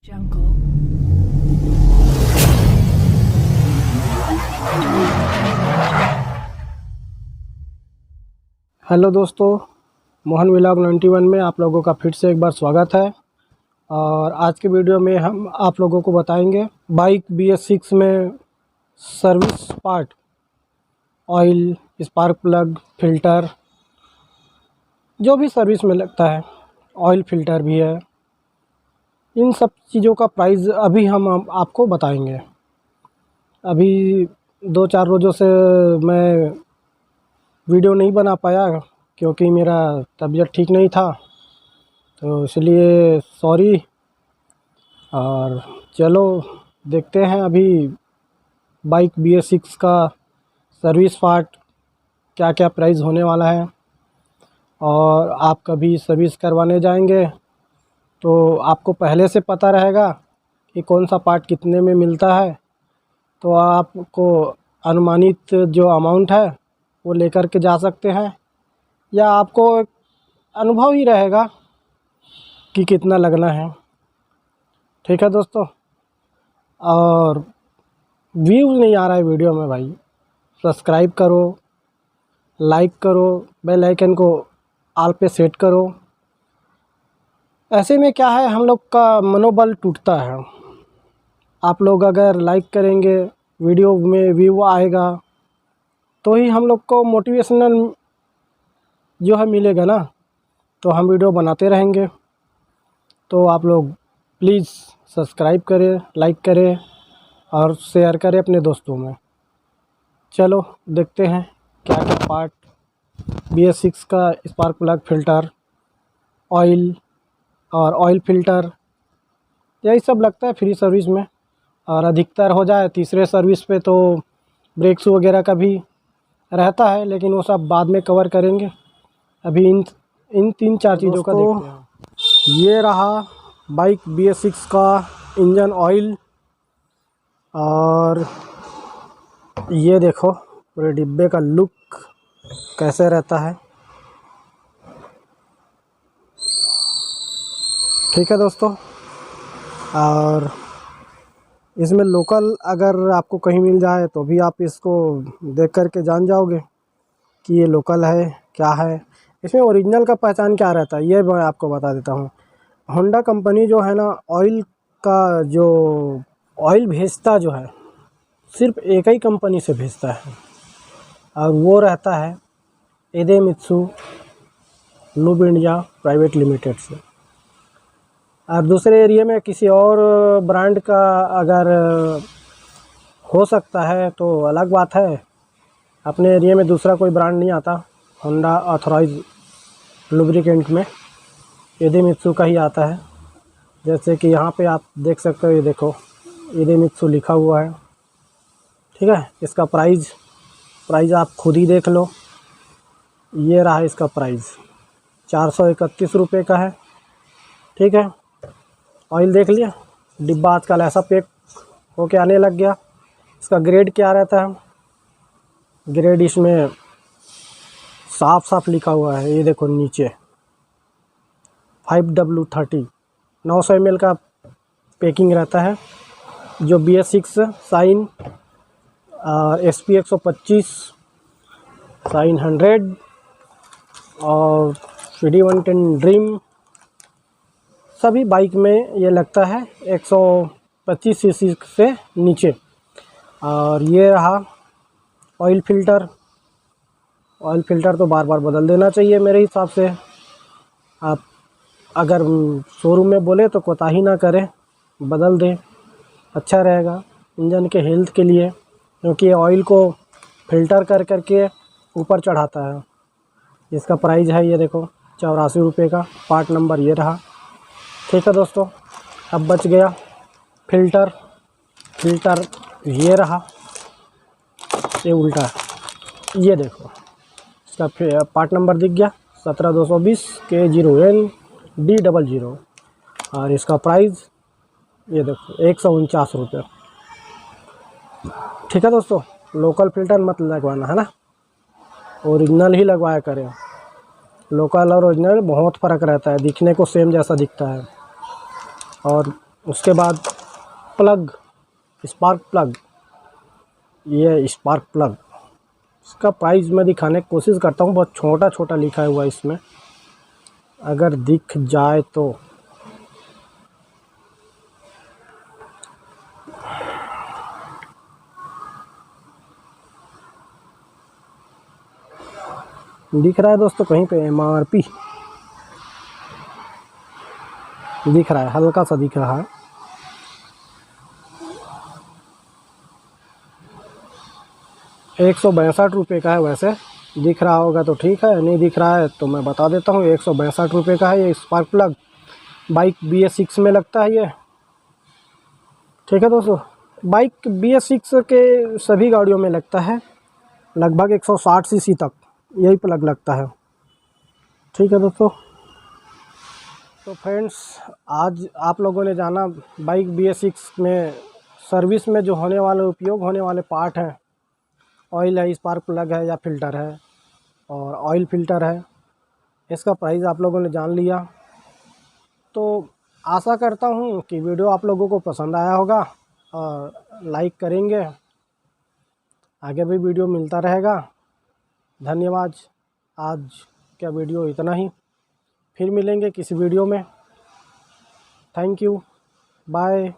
Jungle. Hello दोस्तों, Mohan vlog 91 में आप लोगों का फिर से एक बार स्वागत है। और आज के वीडियो में हम आप लोगों को बताएंगे बाइक BS6 में service part, oil, spark plug, filter, जो भी सर्विस में लगता है, ऑयल फ़िल्टर भी है। इन सब चीज़ों का प्राइस अभी हम आपको बताएंगे। अभी 2-4 रोज़ों से मैं वीडियो नहीं बना पाया क्योंकि मेरा तबीयत ठीक नहीं था, तो इसलिए सॉरी। और चलो देखते हैं अभी बाइक BS6 का सर्विस पार्ट क्या क्या प्राइस होने वाला है। और आप कभी सर्विस करवाने जाएंगे तो आपको पहले से पता रहेगा कि कौन सा पार्ट कितने में मिलता है, तो आपको अनुमानित जो अमाउंट है वो लेकर के जा सकते हैं, या आपको एक अनुभव ही रहेगा कि कितना लगना है। ठीक है दोस्तों, और व्यूज़ नहीं आ रहा है वीडियो में भाई, सब्सक्राइब करो, लाइक करो, बेल आइकन को ऑल पे सेट करो। ऐसे में क्या है, हम लोग का मनोबल टूटता है। आप लोग अगर लाइक करेंगे, वीडियो में व्यू आएगा, तो ही हम लोग को मोटिवेशनल जो है मिलेगा ना, तो हम वीडियो बनाते रहेंगे। तो आप लोग प्लीज़ सब्सक्राइब करें, लाइक करें और शेयर करें अपने दोस्तों में। चलो देखते हैं क्या क्या पार्ट BS6 का, स्पार्क प्लग, फ़िल्टर, ऑयल और ऑयल फ़िल्टर, यही सब लगता है फ्री सर्विस में। और अधिकतर हो जाए तीसरे सर्विस पे तो ब्रेक्स वगैरह का भी रहता है, लेकिन वो सब बाद में कवर करेंगे। अभी इन 3-4 चीज़ों का देखते हैं। ये रहा बाइक BS6 का इंजन ऑयल, और ये देखो पूरे डिब्बे का लुक कैसे रहता है। ठीक है दोस्तों, और इसमें लोकल अगर आपको कहीं मिल जाए तो भी आप इसको देख कर के जान जाओगे कि ये लोकल है क्या है। इसमें ओरिजिनल का पहचान क्या रहता है ये मैं आपको बता देता हूँ। होंडा कंपनी जो है ना, ऑयल का जो ऑयल भेजता जो है सिर्फ एक ही कंपनी से भेजता है, और वो रहता है इडेमित्सु लुब इंडिया प्राइवेट लिमिटेड से। और दूसरे एरिया में किसी और ब्रांड का अगर हो सकता है तो अलग बात है। अपने एरिया में दूसरा कोई ब्रांड नहीं आता होंडा ऑथराइज लुब्रिकेंट में, इडेमित्सु का ही आता है। जैसे कि यहाँ पे आप देख सकते हो, ये देखो इडेमित्सु लिखा हुआ है। ठीक है, इसका प्राइस आप खुद ही देख लो। ये रहा इसका प्राइस, 431 रुपये का है। ठीक है, ऑयल देख लिया, डिब्बा आजकल ऐसा पैक होके आने लग गया। इसका ग्रेड क्या रहता है, ग्रेड इसमें साफ साफ लिखा हुआ है, ये देखो नीचे 5W30 900 ml का पैकिंग रहता है। जो BS6 साइन SP 125, साइन 100 और CD 110 ड्रीम, सभी बाइक में ये लगता है 125 सीसी से नीचे। और ये रहा ऑयल फ़िल्टर। ऑयल फ़िल्टर तो बार बार बदल देना चाहिए मेरे हिसाब से। आप अगर शोरूम में बोले तो कोताही ना करें, बदल दें, अच्छा रहेगा इंजन के हेल्थ के लिए, क्योंकि ये ऑयल को फ़िल्टर कर करके ऊपर चढ़ाता है। इसका प्राइस है ये देखो 84 रुपये का, पार्ट नंबर ये रहा। ठीक है दोस्तों, अब बच गया फ़िल्टर ये रहा, ये उल्टा, ये देखो इसका पार्ट नंबर दिख गया 17220 K0N D00। और इसका प्राइस ये देखो 149 रुपये। ठीक है दोस्तों, लोकल फ़िल्टर मत लगवाना है ना, ओरिजिनल ही लगवाया करें। लोकल और ओरिजिनल बहुत फ़र्क रहता है, दिखने को सेम जैसा दिखता है। और उसके बाद प्लग, स्पार्क प्लग, ये स्पार्क प्लग, इसका प्राइस मैं दिखाने की कोशिश करता हूँ, बहुत छोटा छोटा लिखा हुआ है इसमें, अगर दिख जाए तो। दिख रहा है दोस्तों कहीं पे MRP दिख रहा है, हल्का सा दिख रहा है। ₹162 का है, वैसे दिख रहा होगा तो ठीक है, नहीं दिख रहा है तो मैं बता देता हूँ। ₹162 का है ये स्पार्क प्लग। बाइक BS6 में लगता है ये, ठीक है दोस्तों। बाइक BS6 के सभी गाड़ियों में लगता है, लगभग 160 सीसी तक यही प्लग लगता है, ठीक है दोस्तों। तो फ्रेंड्स, आज आप लोगों ने जाना बाइक BS6 में सर्विस में जो होने वाले उपयोग होने वाले पार्ट हैं, ऑयल है, स्पार्क प्लग है या फ़िल्टर है, और ऑयल फ़िल्टर है, इसका प्राइस आप लोगों ने जान लिया। तो आशा करता हूँ कि वीडियो आप लोगों को पसंद आया होगा और लाइक करेंगे, आगे भी वीडियो मिलता रहेगा। धन्यवाद। आज का वीडियो इतना ही, फिर मिलेंगे किसी वीडियो में। Thank you, bye.